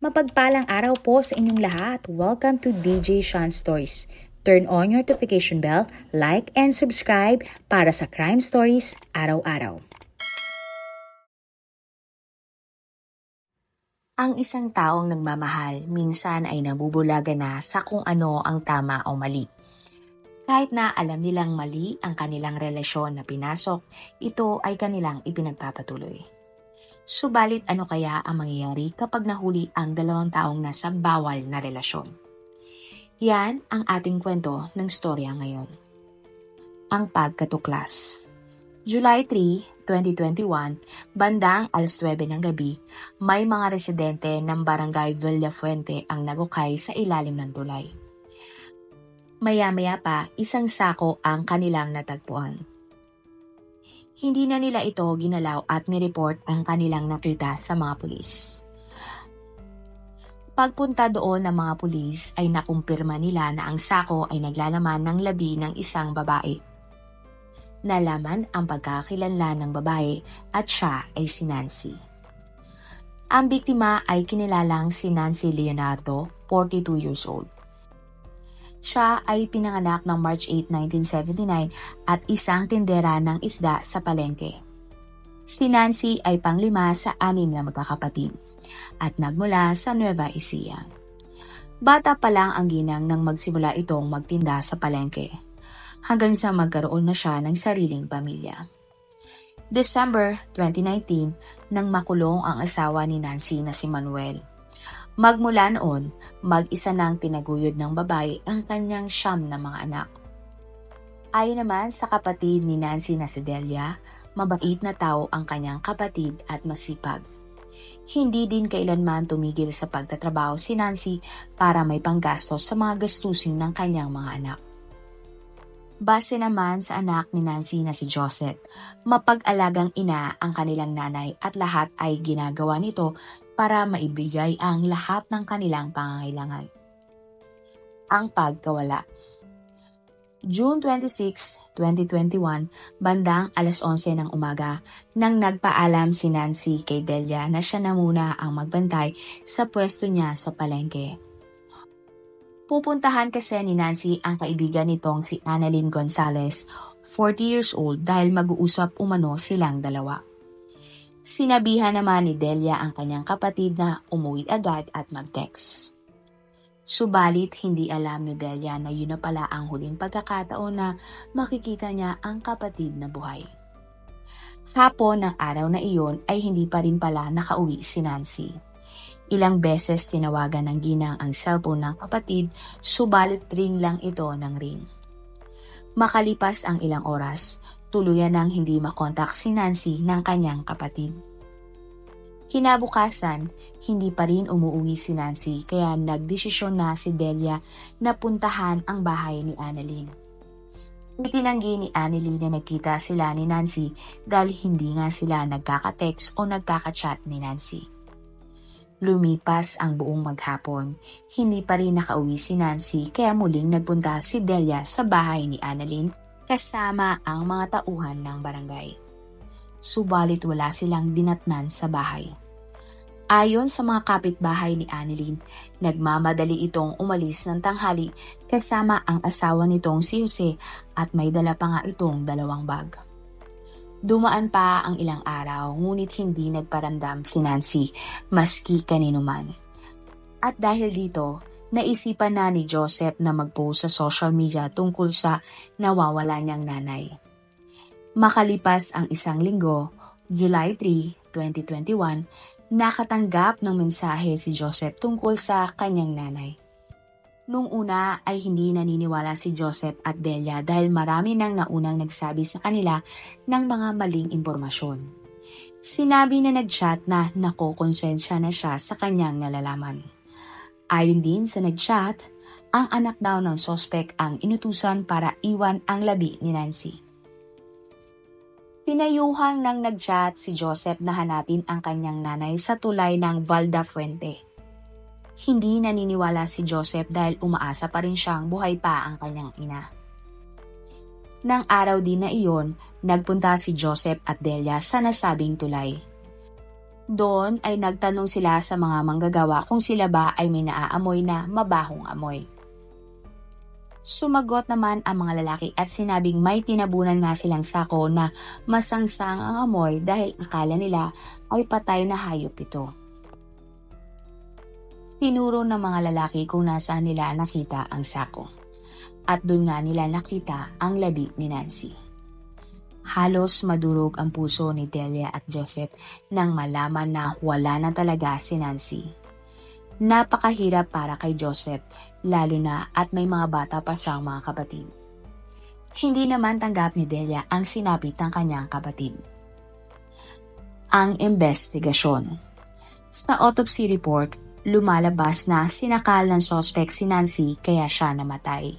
Mapagpalang araw po sa inyong lahat. Welcome to DJ Sean Stories. Turn on your notification bell, like and subscribe para sa crime stories araw-araw. Ang isang taong nagmamahal minsan ay nabubulaga na sa kung ano ang tama o mali. Kahit na alam nilang mali ang kanilang relasyon na pinasok, ito ay kanilang ipinagpapatuloy. Subalit ano kaya ang mangyayari kapag nahuli ang dalawang taong nasa bawal na relasyon? Yan ang ating kwento ng storya ngayon. Ang pagkatuklas. July 3, 2021, bandang alas 9 ng gabi, may mga residente ng barangay Villafuerte ang nagukay sa ilalim ng tulay. Maya-maya pa, isang sako ang kanilang natagpuan. Hindi na nila ito ginalaw at nireport ang kanilang nakita sa mga pulis. Pagpunta doon ng mga pulis ay nakumpirma nila na ang sako ay naglalaman ng labi ng isang babae. Nalaman ang pagkakakilanlan ng babae at siya ay si Nancy. Ang biktima ay kinilalang si Nancy Leonardo, 42 years old. Siya ay pinanganak ng March 8, 1979 at isang tindera ng isda sa palengke. Si Nancy ay panglima sa 6 na magkakapatid at nagmula sa Nueva Ecija. Bata pa lang ang ginang nang magsimula itong magtinda sa palengke, hanggang sa magkaroon na siya ng sariling pamilya. December 2019 nang makulong ang asawa ni Nancy na si Manuel. Magmula noon, mag-isa nang tinaguyod ng babae ang kanyang 9 na mga anak. Ayon naman sa kapatid ni Nancy na si Delia, mabait na tao ang kanyang kapatid at masipag. Hindi din kailanman tumigil sa pagtatrabaho si Nancy para may panggastos sa mga gastusin ng kanyang mga anak. Base naman sa anak ni Nancy na si Joseph, mapag-alagang ina ang kanilang nanay at lahat ay ginagawa nito para maibigay ang lahat ng kanilang pangangailangan. Ang pagkawala. June 26, 2021, bandang alas 11 ng umaga, nang nagpaalam si Nancy kay Delia na siya na muna ang magbantay sa pwesto niya sa palengke. Pupuntahan kasi ni Nancy ang kaibigan nitong si Annalyn Gonzalez, 40 years old, dahil mag-uusap umano silang dalawa. Sinabihan naman ni Delia ang kanyang kapatid na umuwi agad at mag-text. Subalit hindi alam ni Delia na yun na pala ang huling pagkakataon na makikita niya ang kapatid na buhay. Hapon ng araw na iyon ay hindi pa rin pala nakauwi si Nancy. Ilang beses tinawagan ng ginang ang cellphone ng kapatid, subalit ring lang ito ng ring. Makalipas ang ilang oras, tuluyan nang hindi makontak si Nancy ng kanyang kapatid. Kinabukasan, hindi pa rin umuwi si Nancy kaya nagdesisyon na si Delia na puntahan ang bahay ni Annalyn. Itinanggi ni Annalyn na nagkita sila ni Nancy dahil hindi nga sila nagkaka-text o nagkaka-chat ni Nancy. Lumipas ang buong maghapon, hindi pa rin nakauwi si Nancy kaya muling nagpunta si Delia sa bahay ni Annalyn kasama ang mga tauhan ng barangay. Subalit wala silang dinatnan sa bahay. Ayon sa mga kapitbahay ni Annalyn, nagmamadali itong umalis ng tanghali kasama ang asawa nitong si Jose at may dala pa nga itong 2 bag. Dumaan pa ang ilang araw ngunit hindi nagparamdam si Nancy maski kanino man. At dahil dito, naisipan na ni Joseph na mag-post sa social media tungkol sa nawawala niyang nanay. Makalipas ang 1 linggo, July 3, 2021, nakatanggap ng mensahe si Joseph tungkol sa kanyang nanay. Nung una ay hindi naniniwala si Joseph at Delia dahil marami nang naunang nagsabi sa kanila ng mga maling impormasyon. Sinabi na nag-chat na nakokonsensya na siya sa kanyang nalalaman. Ayon din sa nag-chat, ang anak daw ng sospek ang inutusan para iwan ang labi ni Nancy. Pinayuhan ng nag-chat si Joseph na hanapin ang kanyang nanay sa tulay ng Villafuerte. Hindi naniniwala si Joseph dahil umaasa pa rin siyang buhay pa ang kanyang ina. Nang araw din na iyon, nagpunta si Joseph at Delia sa nasabing tulay. Doon ay nagtanong sila sa mga manggagawa kung sila ba ay may naaamoy na mabahong amoy. Sumagot naman ang mga lalaki at sinabing may tinabunan nga silang sako na masangsang ang amoy dahil akala nila ay patay na hayop ito. Tinuro ng mga lalaki kung nasaan nila nakita ang sako. At doon nga nila nakita ang labi ni Nancy. Halos madurog ang puso ni Delia at Joseph nang malaman na wala na talaga si Nancy. Napakahirap para kay Joseph, lalo na at may mga bata pa siyang mga kapatid. Hindi naman tanggap ni Delia ang sinapit ng kanyang kapatid. Ang investigasyon. Sa autopsy report, lumalabas na sinakal ng suspect si Nancy kaya siya namatay.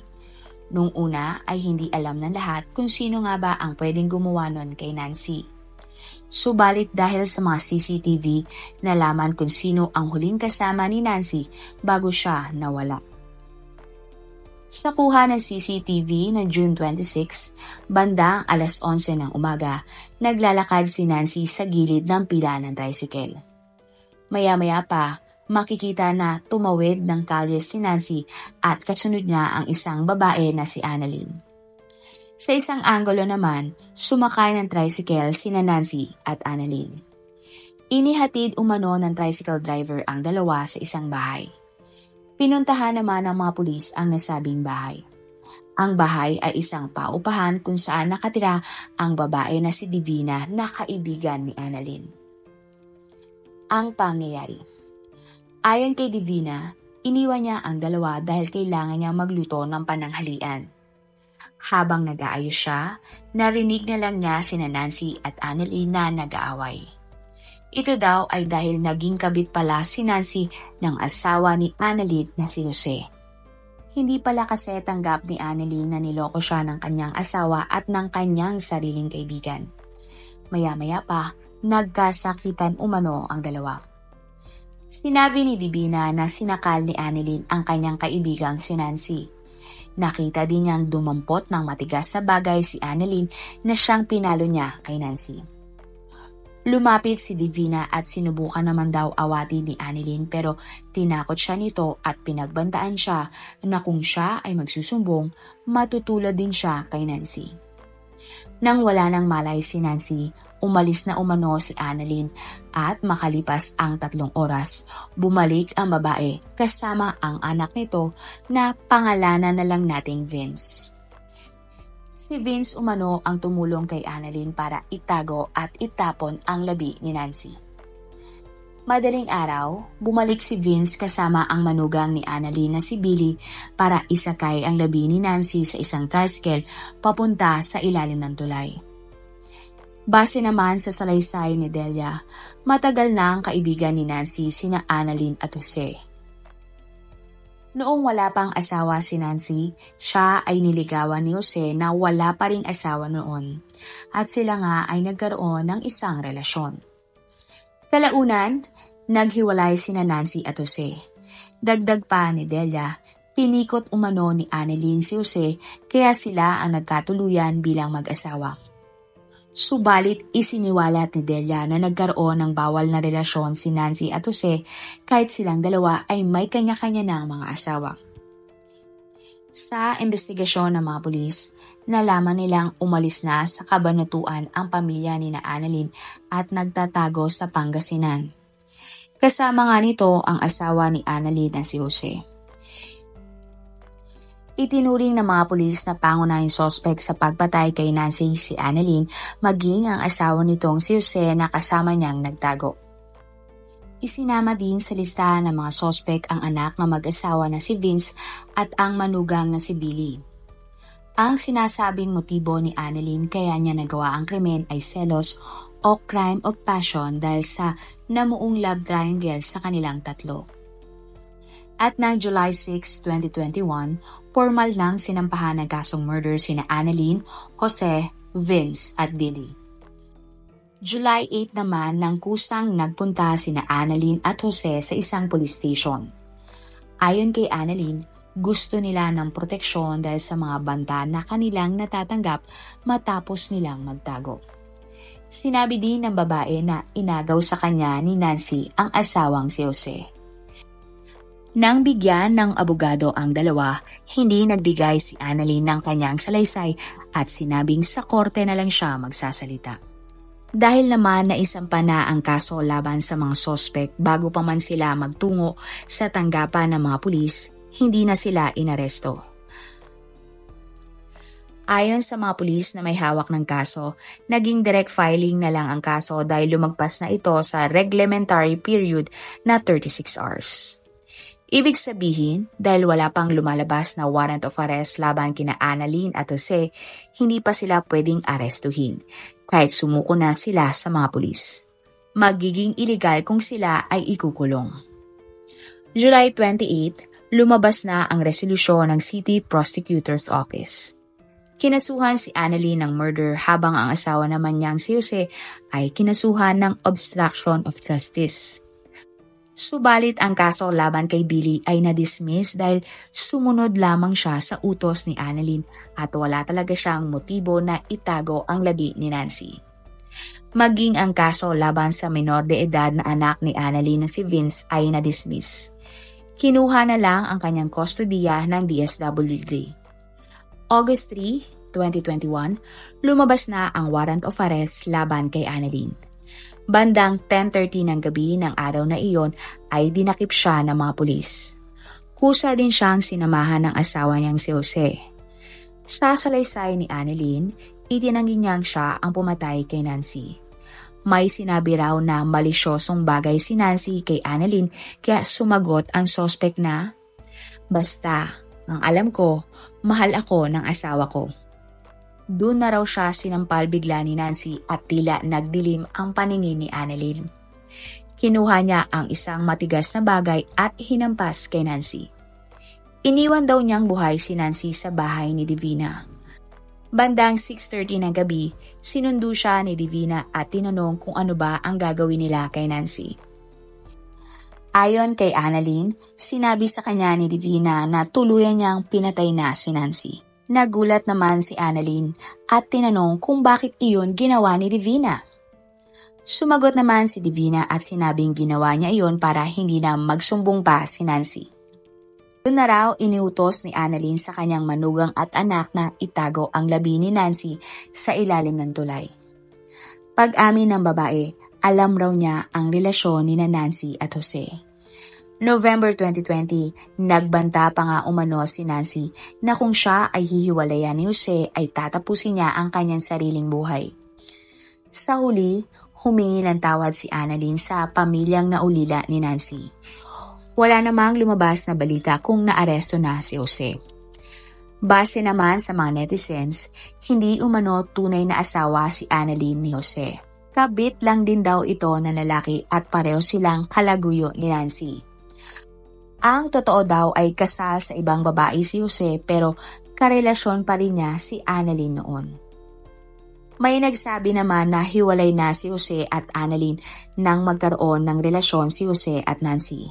Nung una ay hindi alam ng lahat kung sino nga ba ang pwedeng gumawa nun kay Nancy. Subalit dahil sa mga CCTV, nalaman kung sino ang huling kasama ni Nancy bago siya nawala. Sa kuha ng CCTV ng June 26, bandang alas 11 ng umaga, naglalakad si Nancy sa gilid ng pila ng tricycle. Maya-maya pa, makikita na tumawid ng kalye si Nancy at kasunod niya ang isang babae na si Annalyn. Sa isang anggulo naman, sumakay ng tricycle sina Nancy at Annalyn. Inihatid umano ng tricycle driver ang dalawa sa isang bahay. Pinuntahan naman ng mga pulis ang nasabing bahay. Ang bahay ay isang paupahan kung saan nakatira ang babae na si Divina na kaibigan ni Annalyn. Ang pangyayari. Ayon kay Divina, iniwan niya ang dalawa dahil kailangan niya magluto ng pananghalian. Habang nag-aayos siya, narinig na lang niya sina Nancy at Annalyn na nag-aaway. Ito daw ay dahil naging kabit pala si Nancy ng asawa ni Annalyn na si Jose. Hindi pala kasi tanggap ni Annalyn na niloko siya ng kanyang asawa at ng kanyang sariling kaibigan. Maya-maya pa, nagkasakitan umano ang dalawa. Sinabi ni Divina na sinakal ni Annalyn ang kanyang kaibigang si Nancy. Nakita din niyang dumampot ng matigas na bagay si Annalyn na siyang pinalo niya kay Nancy. Lumapit si Divina at sinubukan naman daw awatin ni Annalyn pero tinakot siya nito at pinagbantaan siya na kung siya ay magsusumbong, matutulad din siya kay Nancy. Nang wala nang malay si Nancy, umalis na umano si Annalyn at makalipas ang 3 oras, bumalik ang babae kasama ang anak nito na pangalanan na lang nating Vince. Si Vince umano ang tumulong kay Annalyn para itago at itapon ang labi ni Nancy. Madaling araw, bumalik si Vince kasama ang manugang ni Annalyn na si Billy para isakay ang labi ni Nancy sa isang tricycle papunta sa ilalim ng tulay. Base naman sa salaysay ni Delia, matagal na ang kaibigan ni Nancy sina Annalyn at Jose. Noong wala pang asawa si Nancy, siya ay niligawan ni Jose na wala pa ring asawa noon at sila nga ay nagkaroon ng isang relasyon. Kalaunan, naghiwalay sina Nancy at Jose. Dagdag pa ni Delia, pinikot umano ni Annalyn si Jose kaya sila ang nagkatuluyan bilang mag-asawa. Subalit isiniwalat ni Delia na nagkaroon ng bawal na relasyon si Nancy at Jose kahit silang dalawa ay may kanya-kanya ng mga asawa. Sa investigasyon ng mga pulis, nalaman nilang umalis na sa Cabanatuan ang pamilya ni Annalyn at nagtatago sa Pangasinan. Kasama nga nito ang asawa ni Annalyn na si Jose. Itinuring ng mga pulis na pangunahing sospek sa pagpatay kay Nancy si Annalyn maging ang asawa nitong si Jose na kasama niyang nagtago. Isinama din sa listahan ng mga sospek ang anak na mag-asawa na si Vince at ang manugang na si Billy. Ang sinasabing motibo ni Annalyn kaya niya nagawa ang krimen ay selos o crime of passion dahil sa namuong love triangle sa kanilang tatlo. At ng July 6, 2021, formal nang sinampahan ng kasong murder sina Annalyn, Jose, Vince at Billy. July 8 naman nang kusang nagpunta sina Annalyn at Jose sa isang police station. Ayon kay Annalyn, gusto nila ng proteksyon dahil sa mga banta na kanilang natatanggap matapos nilang magtago. Sinabi din ng babae na inagaw sa kanya ni Nancy ang asawang si Jose. Nang bigyan ng abogado ang dalawa, hindi nagbigay si Annalyn ng kanyang salaysay at sinabing sa korte na lang siya magsasalita. Dahil naman naisampa na ang kaso laban sa mga sospek bago pa man sila magtungo sa tanggapan ng mga pulis, hindi na sila inaresto. Ayon sa mga pulis na may hawak ng kaso, naging direct filing na lang ang kaso dahil lumagpas na ito sa reglementary period na 36 hours. Ibig sabihin, dahil wala pang lumalabas na warrant of arrest laban kina Annalyn at Jose, hindi pa sila pwedeng arestuhin, kahit sumuko na sila sa mga pulis. Magiging illegal kung sila ay ikukulong. July 28, lumabas na ang resolusyon ng City Prosecutor's Office. Kinasuhan si Annalyn ng murder habang ang asawa naman niyang si Jose ay kinasuhan ng obstruction of justice. Subalit ang kaso laban kay Billy ay na-dismiss dahil sumunod lamang siya sa utos ni Annalyn at wala talaga siyang motibo na itago ang labi ni Nancy. Maging ang kaso laban sa menor de edad na anak ni Annalyn na si Vince ay na-dismiss. Kinuha na lang ang kanyang kustodiya ng DSWD. August 3, 2021, lumabas na ang warrant of arrest laban kay Annalyn. Bandang 10:30 ng gabi ng araw na iyon ay dinakip siya ng mga pulis. Kusa din siyang sinamahan ng asawa niyang si Jose. Sa salaysay ni Annalyn, itinanggi niyang siya ang pumatay kay Nancy. May sinabi raw na malisyosong bagay si Nancy kay Annalyn kaya sumagot ang suspect na, "Basta, ang alam ko, mahal ako ng asawa ko." Doon na raw siya sinampal bigla ni Nancy at tila nagdilim ang paningin ni Annalyn. Kinuha niya ang isang matigas na bagay at hinampas kay Nancy. Iniwan daw niyang buhay si Nancy sa bahay ni Divina. Bandang 6:30 ng gabi, sinundo siya ni Divina at tinanong kung ano ba ang gagawin nila kay Nancy. Ayon kay Annalyn, sinabi sa kanya ni Divina na tuluyan niyang pinatay na si Nancy. Nagulat naman si Annalyn at tinanong kung bakit iyon ginawa ni Divina. Sumagot naman si Divina at sinabing ginawa niya iyon para hindi na magsumbong pa si Nancy. Doon na raw iniutos ni Annalyn sa kanyang manugang at anak na itago ang labi ni Nancy sa ilalim ng tulay. Pag-amin ng babae, alam raw niya ang relasyon ni Nancy at Jose. November 2020, nagbanta pa nga umano si Nancy na kung siya ay hihiwalayan ni Jose ay tatapusin niya ang kanyang sariling buhay. Sa huli, humingi ng tawad si Annalyn sa pamilyang naulila ni Nancy. Wala namang lumabas na balita kung naaresto na si Jose. Base naman sa mga netizens, hindi umano tunay na asawa si Annalyn ni Jose. Kabit lang din daw ito na lalaki at pareho silang kalaguyo ni Nancy. Ang totoo daw ay kasal sa ibang babae si Jose pero karelasyon pa rin niya si Annalyn noon. May nagsabi naman na hiwalay na si Jose at Annalyn nang magkaroon ng relasyon si Jose at Nancy.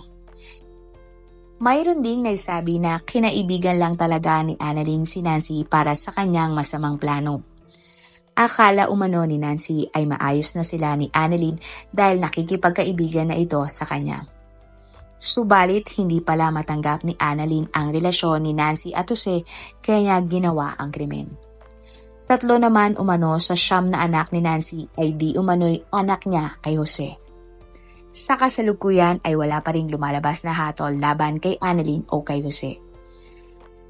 Mayroon ding nagsabi na kinaibigan lang talaga ni Annalyn si Nancy para sa kanyang masamang plano. Akala umano ni Nancy ay maayos na sila ni Annalyn dahil nakikipagkaibigan na ito sa kanya. Subalit hindi pala matanggap ni Annalyn ang relasyon ni Nancy at Jose kaya ginawa ang krimen. 3 naman umano sa 9 na anak ni Nancy ay di umano'y anak niya kay Jose. Sa kasalukuyan ay wala pa ring lumalabas na hatol laban kay Annalyn o kay Jose.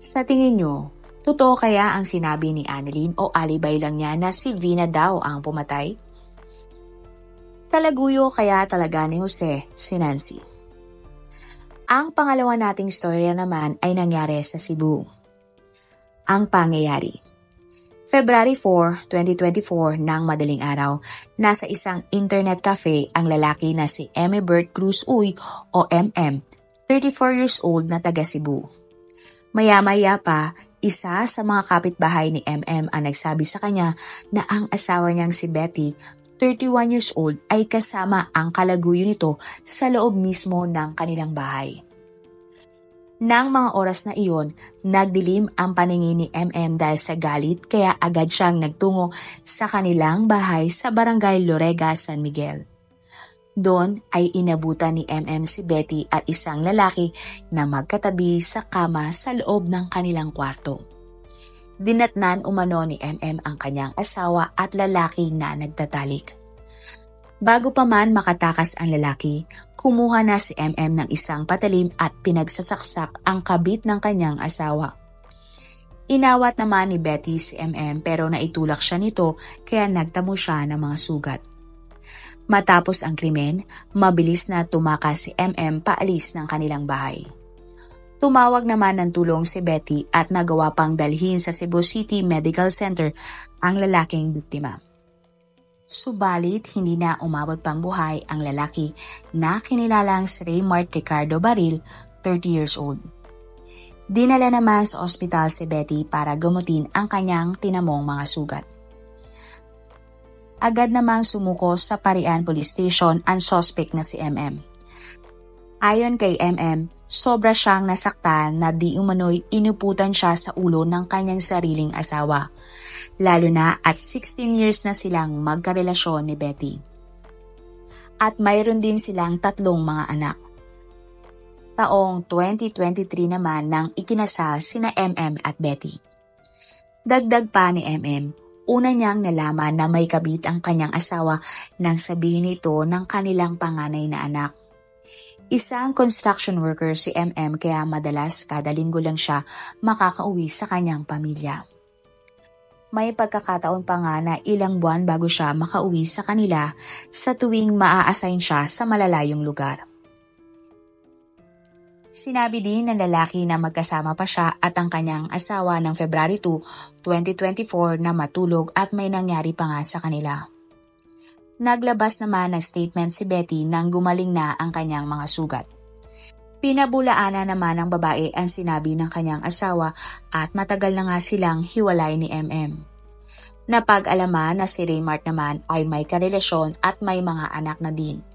Sa tingin nyo, totoo kaya ang sinabi ni Annalyn o alibay lang niya na si Vina daw ang pumatay? Talaguyo kaya talaga ni Jose si Nancy? Ang pangalawa nating storya naman ay nangyari sa Cebu. Ang pangyayari. February 4, 2024 ng madaling araw, nasa isang internet cafe ang lalaki na si Bert Cruz Uy o MM, 34 years old na taga Cebu. Maya-maya pa, isa sa mga kapitbahay ni MM ang nagsabi sa kanya na ang asawa niyang si Betty, 31 years old, ay kasama ang kalaguyo nito sa loob mismo ng kanilang bahay. Nang mga oras na iyon, nagdilim ang paningin ni MM dahil sa galit kaya agad siyang nagtungo sa kanilang bahay sa Barangay Lorega, San Miguel. Doon ay inabutan ni MM si Betty at isang lalaki na magkatabi sa kama sa loob ng kanilang kwarto. Dinatnan umano ni MM ang kanyang asawa at lalaki na nagtatalik. Bago pa man makatakas ang lalaki, kumuha na si MM ng isang patalim at pinagsasaksak ang kabit ng kanyang asawa. Inawat naman ni Betty si MM pero naitulak siya nito kaya nagtamo siya ng mga sugat. Matapos ang krimen, mabilis na tumakas si MM paalis ng kanilang bahay. Tumawag naman ng tulong si Betty at nagawa pang dalhin sa Cebu City Medical Center ang lalaking biktima. Subalit hindi na umabot pang buhay ang lalaki na kinilalang si Raymart Ricardo Baril, 30 years old. Dinala naman sa ospital si Betty para gamutin ang kanyang tinamong mga sugat. Agad namang sumuko sa Parian Police Station ang suspect na si MM. Ayon kay MM, sobra siyang nasaktan na di umano'y inuputan siya sa ulo ng kanyang sariling asawa. Lalo na at 16 years na silang magkarelasyon ni Betty. At mayroon din silang 3 mga anak. Taong 2023 naman nang ikinasal sina MM at Betty. Dagdag pa ni MM, una niyang nalaman na may kabit ang kanyang asawa nang sabihin ito ng kanilang panganay na anak. Isang construction worker si MM kaya madalas kada linggo lang siya makakauwi sa kanyang pamilya. May pagkakataon pa nga na ilang buwan bago siya makauwi sa kanila sa tuwing maa-assign siya sa malalayong lugar. Sinabi din ng lalaki na magkasama pa siya at ang kanyang asawa ng February 2, 2024 na matulog at may nangyari pa nga sa kanila. Naglabas naman ng statement si Betty nang gumaling na ang kanyang mga sugat. Pinabulaanan naman ng babae ang sinabi ng kanyang asawa at matagal na nga silang hiwalay ni MM. Napag-alaman na si Raymart naman ay may karelasyon at may mga anak na din.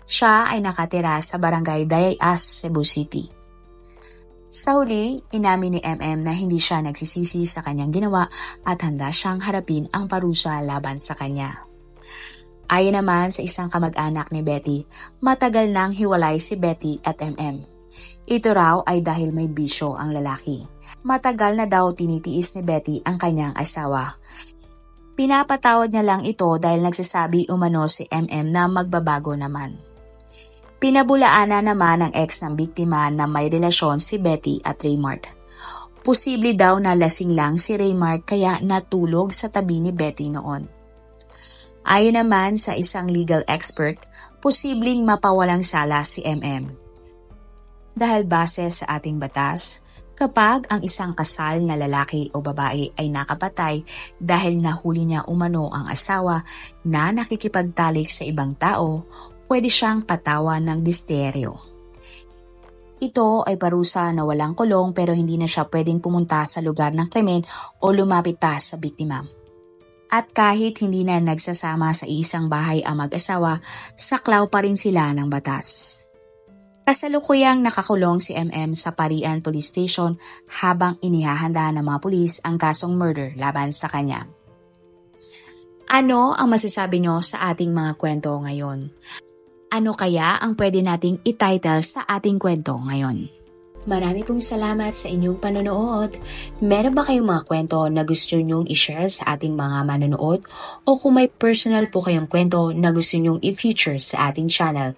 Siya ay nakatira sa Barangay Dayayas, Cebu City. Sa huli, inamin ni MM na hindi siya nagsisisi sa kanyang ginawa at handa siyang harapin ang parusa laban sa kanya. Ayon naman sa isang kamag-anak ni Betty, matagal nang hiwalay si Betty at MM. Ito raw ay dahil may bisyo ang lalaki. Matagal na daw tinitiis ni Betty ang kanyang asawa. Pinapatawad niya lang ito dahil nagsasabi umano si MM na magbabago naman. Pinabulaanan naman ng ex ng biktima na may relasyon si Betty at Raymart. Posible daw na lasing lang si Raymart kaya natulog sa tabi ni Betty noon. Ayon naman sa isang legal expert, posibleng mapawalang sala si MM. Dahil base sa ating batas, kapag ang isang kasal na lalaki o babae ay nakapatay dahil nahuli niya umano ang asawa na nakikipagtalik sa ibang tao, pwede siyang patawan ng disteryo. Ito ay parusa na walang kulong pero hindi na siya pwedeng pumunta sa lugar ng krimen o lumapit pa sa biktima. At kahit hindi na nagsasama sa isang bahay ang mag-asawa, saklaw pa rin sila ng batas. Kasalukuyang nakakulong si MM sa Parian Police Station habang inihahanda ng mga pulis ang kasong murder laban sa kanya. Ano ang masasabi nyo sa ating mga kwento ngayon? Ano kaya ang pwede nating ititle sa ating kwento ngayon? Marami pong salamat sa inyong panonood. Meron ba kayong mga kwento na gusto nyong i-share sa ating mga manonood? O kung may personal po kayong kwento na gusto nyong i-feature sa ating channel,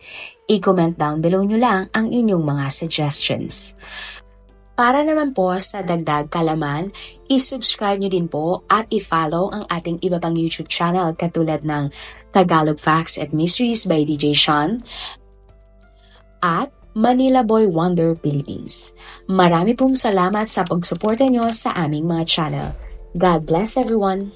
i-comment down below nyo lang ang inyong mga suggestions. Para naman po sa dagdag kalaman, i-subscribe nyo din po at i-follow ang ating iba pang YouTube channel katulad ng Tagalog Facts and Mysteries by DJ Sean at Manila Boy Wonder Philippines. Marami pong salamat sa pagsuporta nyo sa aming mga channel. God bless everyone!